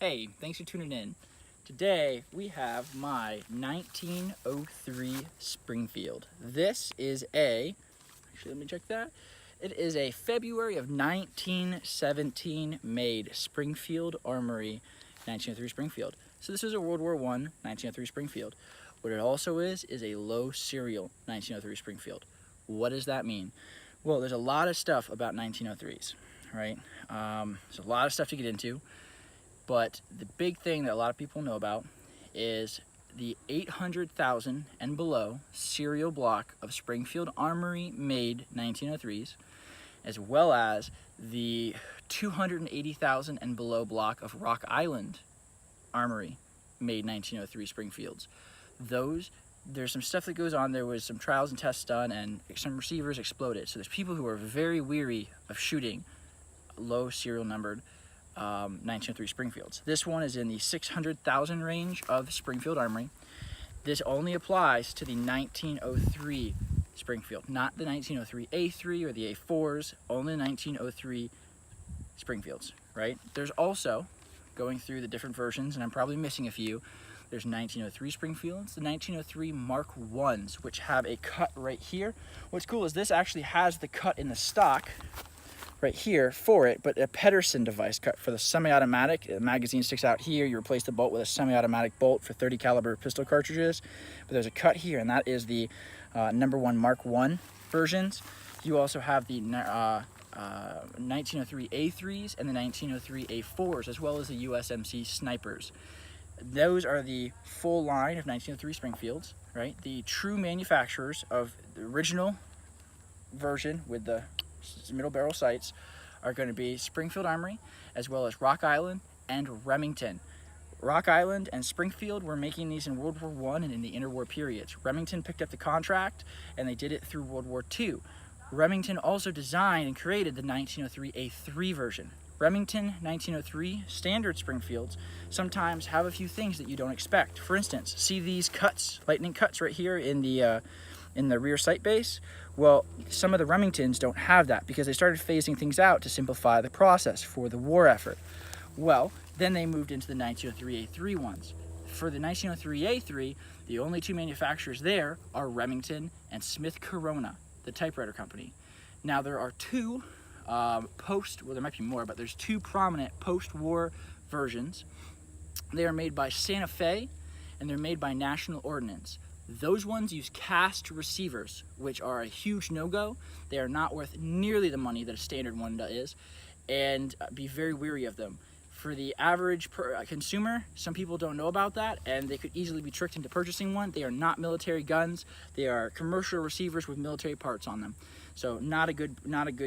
Hey, thanks for tuning in. Today we have my 1903 Springfield. This is actually let me check that. It is a February of 1917 made Springfield Armory 1903 Springfield. So this is a World War I 1903 Springfield. What it also is a low serial 1903 Springfield. What does that mean? Well, there's a lot of stuff about 1903s, right? There's a lot of stuff to get into. But the big thing that a lot of people know about is the 800,000 and below serial block of Springfield Armory made 1903s, as well as the 280,000 and below block of Rock Island Armory made 1903 Springfields. There's some stuff that goes on. There was some trials and tests done, and some receivers exploded. So there's people who are very weary of shooting low serial numbered 1903 Springfields. This one is in the 600,000 range of Springfield Armory. This only applies to the 1903 Springfield, not the 1903 A3 or the A4s, only the 1903 Springfields, right? There's also, going through the different versions, and I'm probably missing a few, there's 1903 Springfields, the 1903 Mark I's, which have a cut right here. What's cool is this actually has the cut in the stock right here for it, but a Pedersen device cut for the semi-automatic. The magazine sticks out here. You replace the bolt with a semi-automatic bolt for 30 caliber pistol cartridges, but there's a cut here, and that is the #1 Mark I versions. You also have the 1903 A3s and the 1903 A4s, as well as the USMC snipers. Those are the full line of 1903 Springfields, right? The true manufacturers of the original version with the middle barrel sights are going to be Springfield Armory, as well as Rock Island and Remington. Rock Island and Springfield were making these in World War I and in the interwar periods. Remington picked up the contract, and they did it through World War II. Remington also designed and created the 1903 A3 version. Remington 1903 standard Springfields sometimes have a few things that you don't expect. For instance, see these cuts, lightning cuts right here in the rear sight base? Well, some of the Remingtons don't have that because they started phasing things out to simplify the process for the war effort. Well, then they moved into the 1903 A3 ones. For the 1903 A3, the only two manufacturers there are Remington and Smith Corona, the typewriter company. Now there are two well, there might be more, but there's two prominent post-war versions. They are made by Santa Fe, and they're made by National Ordnance. Those ones use cast receivers, which are a huge no-go. They are not worth nearly the money that a standard one is, and be very weary of them. For the average consumer, some people don't know about that, and they could easily be tricked into purchasing one. They are not military guns. They are commercial receivers with military parts on them. So not a good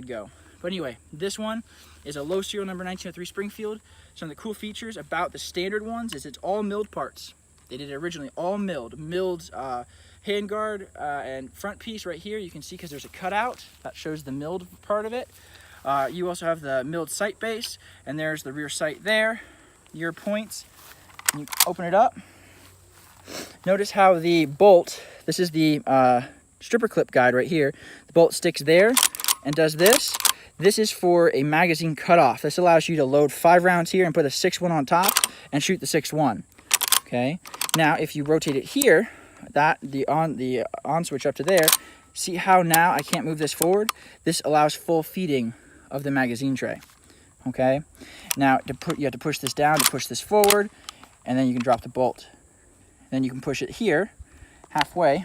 go. But anyway, this one is a low serial number 1903 Springfield. Some of the cool features about the standard ones is it's all milled parts. They did it originally all milled handguard and front piece right here. You can see because there's a cutout that shows the milled part of it. You also have the milled sight base, and there's the rear sight there. Your points. You open it up. Notice how the bolt. This is the stripper clip guide right here. The bolt sticks there and does this. This is for a magazine cutoff. This allows you to load 5 rounds here and put a 6.1 on top and shoot the 6.1. Okay. Now, if you rotate it here, the on switch up to there, see how now I can't move this forward? This allows full feeding of the magazine tray. Okay. Now, you have to push this down to push this forward, and then you can drop the bolt. Then you can push it here, halfway,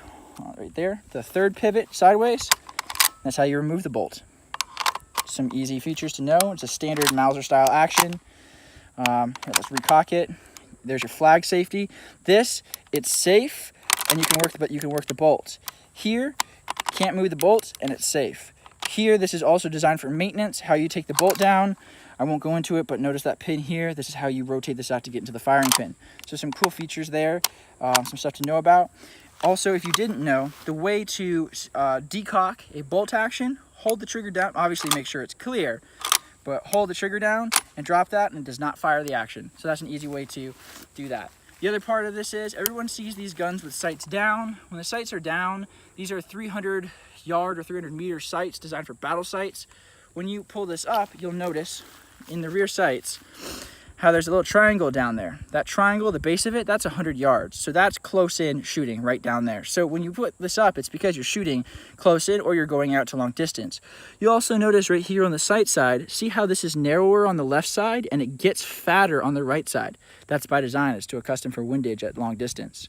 right there, the third pivot sideways. That's how you remove the bolt. Some easy features to know. It's a standard Mauser style action. Here, let's recock it. There's your flag safety. It's safe, and you can work the bolts. Here, can't move the bolts, and it's safe. Here, this is also designed for maintenance, how you take the bolt down. I won't go into it, but notice that pin here. This is how you rotate this out to get into the firing pin. So some cool features there, some stuff to know about. Also, if you didn't know, the way to decock a bolt action, hold the trigger down. Obviously, make sure it's clear, but hold the trigger down and drop that, and it does not fire the action. So that's an easy way to do that. The other part of this is everyone sees these guns with sights down. When the sights are down, these are 300 yard or 300 meter sights designed for battle sights. When you pull this up, you'll notice in the rear sights, how there's a little triangle down there. That triangle, the base of it, that's 100 yards. So that's close in shooting right down there. So when you put this up, it's because you're shooting close in or you're going out to long distance. You'll also notice right here on the sight side, see how this is narrower on the left side and it gets fatter on the right side. That's by design. It's to accustom for windage at long distance.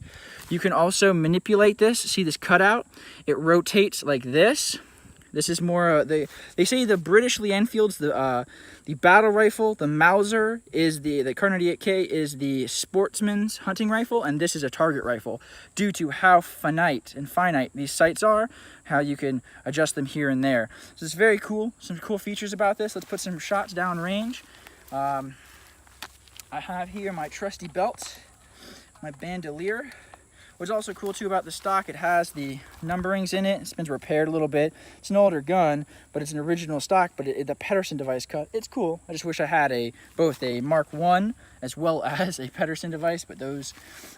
You can also manipulate this. See this cutout? It rotates like this. This is more, they say the British Lee Enfields, the battle rifle, the Mauser is the Kar 98K is the sportsman's hunting rifle, and this is a target rifle due to how finite these sights are, how you can adjust them here and there. So it's very cool, some cool features about this. Let's put some shots down range. I have here my trusty belt, my bandolier. What's also cool too about the stock, it has the numberings in it. It's been repaired a little bit. It's an older gun, but it's an original stock, but the Pedersen device cut, it's cool. I just wish I had both a Mark I as well as a Pedersen device, but those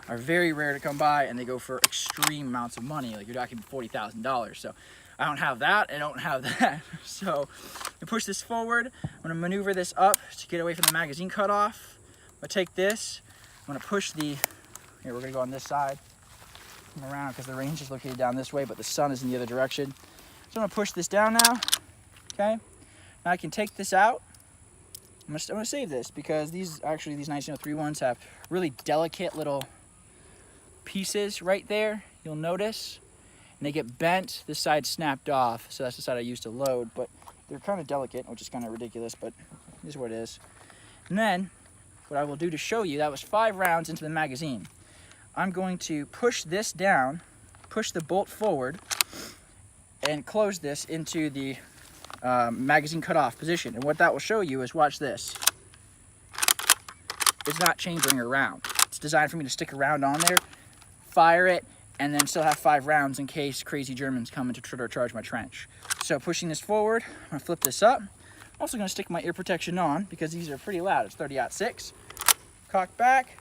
are very rare to come by and they go for extreme amounts of money. Like you're talking $40,000. So I don't have that, I don't have that. So I push this forward. I'm gonna maneuver this up to get away from the magazine cutoff. I'm gonna take this, I'm gonna push here we're gonna go on this side. Come around because the range is located down this way, but the sun is in the other direction. So I'm gonna push this down now, okay? Now I can take this out. I'm gonna save this because these 1903 ones have really delicate little pieces right there, you'll notice. And they get bent, this side snapped off, so that's the side I used to load, but they're kind of delicate, which is kind of ridiculous, but this is what it is. And then, what I will do to show you, that was 5 rounds into the magazine. I'm going to push this down, push the bolt forward, and close this into the magazine cutoff position. And what that will show you is, watch this. It's not chambering around. It's designed for me to stick around on there, fire it, and then still have 5 rounds in case crazy Germans come in to try to charge my trench. So pushing this forward, I'm gonna flip this up. I'm also gonna stick my ear protection on because these are pretty loud. It's 30-06. Cock back,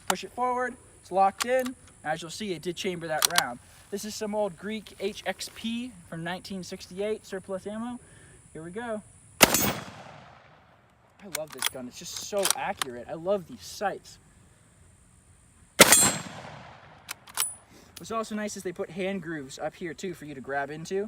push it forward. It's locked in. As you'll see, it did chamber that round. This is some old Greek HXP from 1968, surplus ammo. Here we go. I love this gun. It's just so accurate. I love these sights. What's also nice is they put hand grooves up here too for you to grab into.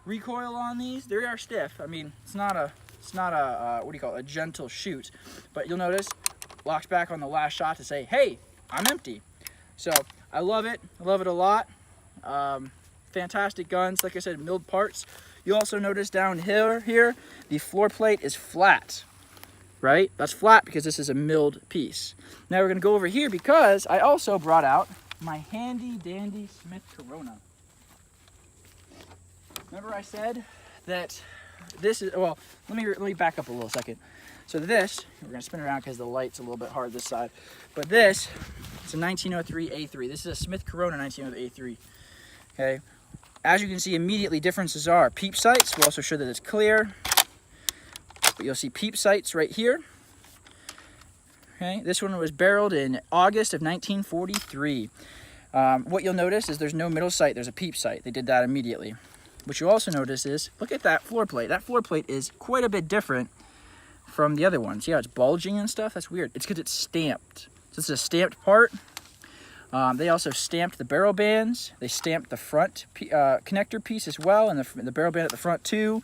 Recoil on these, they are stiff. I mean, it's not a what do you call it, a gentle shoot, but you'll notice locks back on the last shot to say, hey, I'm empty. So I love it a lot. Fantastic guns, like I said, milled parts. You also notice down here the floor plate is flat, right? That's flat because this is a milled piece. Now we're gonna go over here because I also brought out my handy dandy Smith Corona. Remember I said that this is, well, let me back up a little second. So this, we're gonna spin around because the light's a little bit hard this side, but this is a 1903 A3. This is a Smith Corona 1903 A3, okay? As you can see, immediately differences are peep sights. We'll also show that it's clear, but you'll see peep sights right here. Okay, this one was barreled in August of 1943. What you'll notice is there's no middle sight, there's a peep sight. They did that immediately. What you'll also notice is, look at that floor plate. That floor plate is quite a bit different from the other ones. Yeah, it's bulging and stuff. That's weird. It's because it's stamped. So it's a stamped part. They also stamped the barrel bands. They stamped the front connector piece as well, and the barrel band at the front too.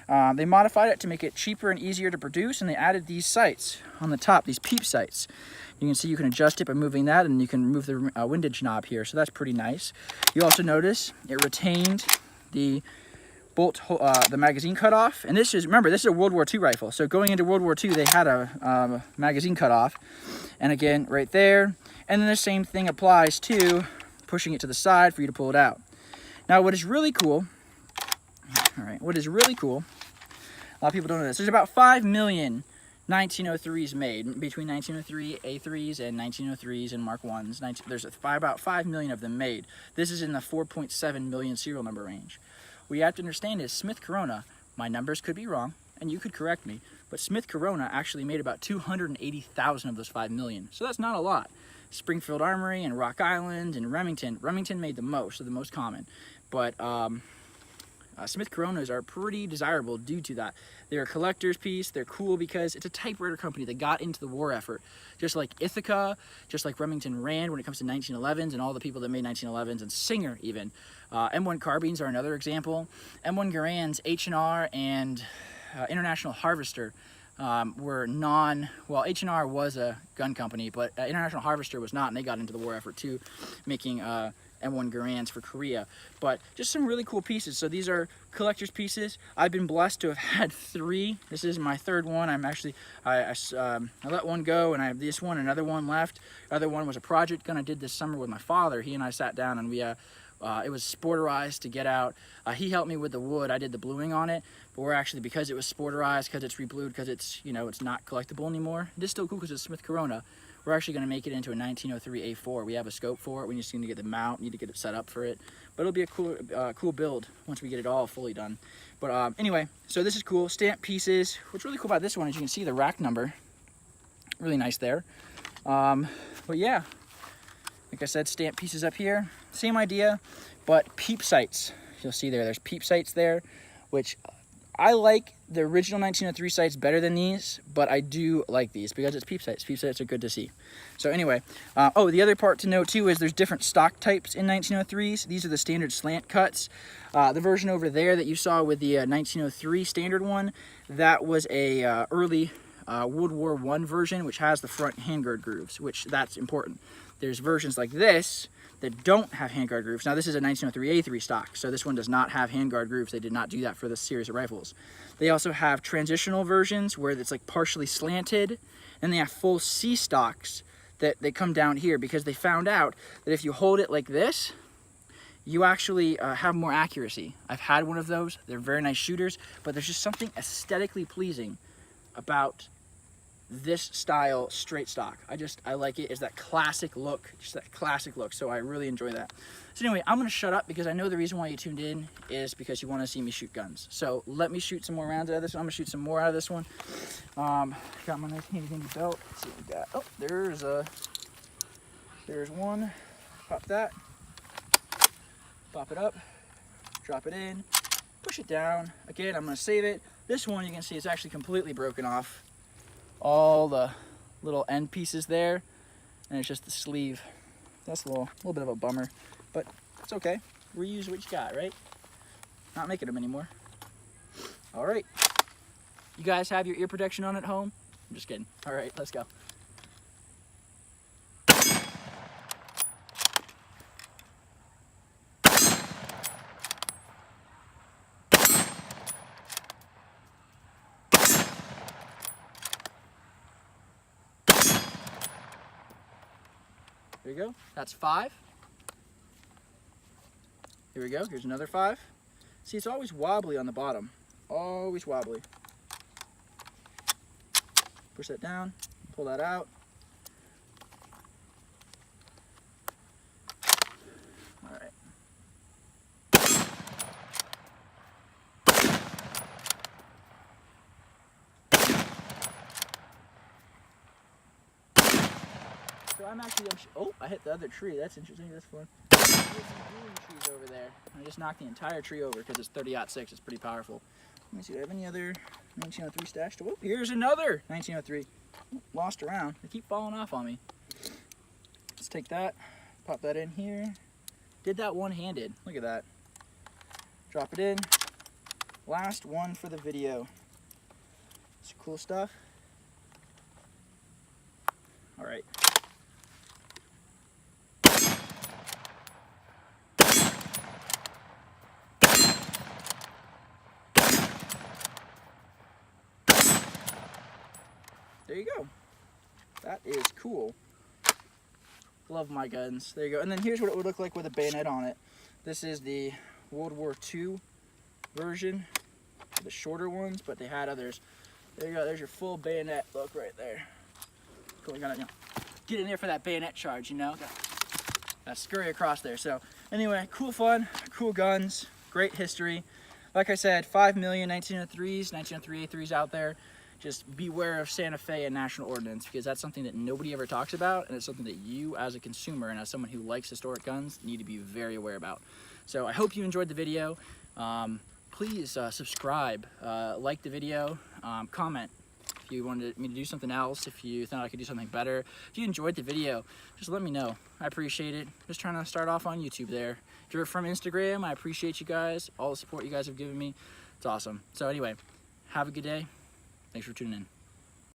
They modified it to make it cheaper and easier to produce, and they added these sights on the top, these peep sights. You can see you can adjust it by moving that, and you can move the windage knob here, so that's pretty nice. You also notice it retained the bolt, the magazine cutoff, and this is, remember, this is a World War II rifle. So going into World War II, they had a magazine cutoff, and again, right there. And then the same thing applies to pushing it to the side for you to pull it out. Now, what is really cool, all right, what is really cool, a lot of people don't know this. There's about 5 million 1903s made between 1903 A3s and 1903s and Mark 1s. There's about 5 million of them made. This is in the 4.7 million serial number range. What you have to understand is Smith Corona, my numbers could be wrong, and you could correct me, but Smith Corona actually made about 280,000 of those 5 million. So that's not a lot. Springfield Armory and Rock Island and Remington made the most, so the most common. But Smith Coronas are pretty desirable due to that. They're a collector's piece. They're cool because it's a typewriter company that got into the war effort. Just like Ithaca, just like Remington Rand when it comes to 1911s and all the people that made 1911s, and Singer even. M1 carbines are another example. M1 Garands, H&R, and International Harvester were well, H&R was a gun company, but International Harvester was not, and they got into the war effort too, making M1 Garands for Korea. But just some really cool pieces. So these are collector's pieces. I've been blessed to have had 3. This is my 3rd one. I'm actually, I let one go, and I have this one, another one left. The other one was a project gun I did this summer with my father. He and I sat down, and we it was sporterized to get out. He helped me with the wood. I did the bluing on it, but we're actually, because it was sporterized, because it's reblued, because it's, you know, it's not collectible anymore. It is still cool because it's Smith Corona. We're actually going to make it into a 1903 A4. We have a scope for it. We just need to get the mount, need to get it set up for it. But it'll be a cool build once we get it all fully done. But anyway, so this is cool. Stamp pieces. What's really cool about this one is you can see the rack number. Really nice there. But yeah, like I said, stamp pieces up here. Same idea, but peep sights. You'll see there's peep sights there, which I like the original 1903 sights better than these, but I do like these because it's peep sights. Peep sights are good to see. So anyway, oh, the other part to note too is there's different stock types in 1903s. These are the standard slant cuts. The version over there that you saw with the 1903 standard one, that was a early World War I version, which has the front handguard grooves, which that's important. There's versions like this that don't have handguard grooves. Now this is a 1903 A3 stock, so this one does not have handguard grooves. They did not do that for this series of rifles. They also have transitional versions where it's like partially slanted, and they have full C stocks that they come down here because they found out that if you hold it like this, you actually have more accuracy. I've had one of those. They're very nice shooters, but there's just something aesthetically pleasing about this style straight stock. I like it. It's that classic look, just that classic look. So I really enjoy that. So anyway, I'm gonna shut up because I know the reason why you tuned in is because you want to see me shoot guns. So let me shoot some more rounds out of this one. I'm gonna shoot some more out of this one. Got my nice handy belt. Let's see what we got. Oh, there's one. Pop that. Pop it up. Drop it in. Push it down. Again, I'm gonna save it. This one you can see it's actually completely broken off. All the little end pieces there, and it's just the sleeve. That's a little bit of a bummer, but it's okay. Reuse what you got, right? Not making them anymore. All right, you guys have your ear protection on at home? I'm just kidding. All right, let's go. There you go. That's 5. Here we go. Here's another 5. See, it's always wobbly on the bottom. Always wobbly. Push that down. Pull that out. All right. So oh, I hit the other tree. That's interesting. That's fun. There's some green trees over there. I just knocked the entire tree over because it's 30-06. It's pretty powerful. Let me see. Do I have any other 1903 stashed? Oh, here's another 1903. Lost around. They keep falling off on me. Let's take that. Pop that in here. Did that one-handed. Look at that. Drop it in. Last one for the video. It's cool stuff. All right. There you go. That is cool. Love my guns. There you go. And then here's what it would look like with a bayonet on it. This is the World War II version, the shorter ones, but they had others. There you go. There's your full bayonet look right there. Cool. You gotta, get in there for that bayonet charge, that scurry across there. So anyway, cool fun, cool guns, great history. Like I said, 5 million 1903s, 1903 A3s out there. just beware of Santa Fe and National Ordnance, because that's something that nobody ever talks about, and it's something that you as a consumer and as someone who likes historic guns need to be very aware about. So I hope you enjoyed the video. Please subscribe, like the video, comment if you wanted me to do something else, if you thought I could do something better. If you enjoyed the video, just let me know. I appreciate it. Just trying to start off on YouTube there. If you're from Instagram, I appreciate you guys, all the support you guys have given me. It's awesome. So anyway, have a good day. Thanks for tuning in.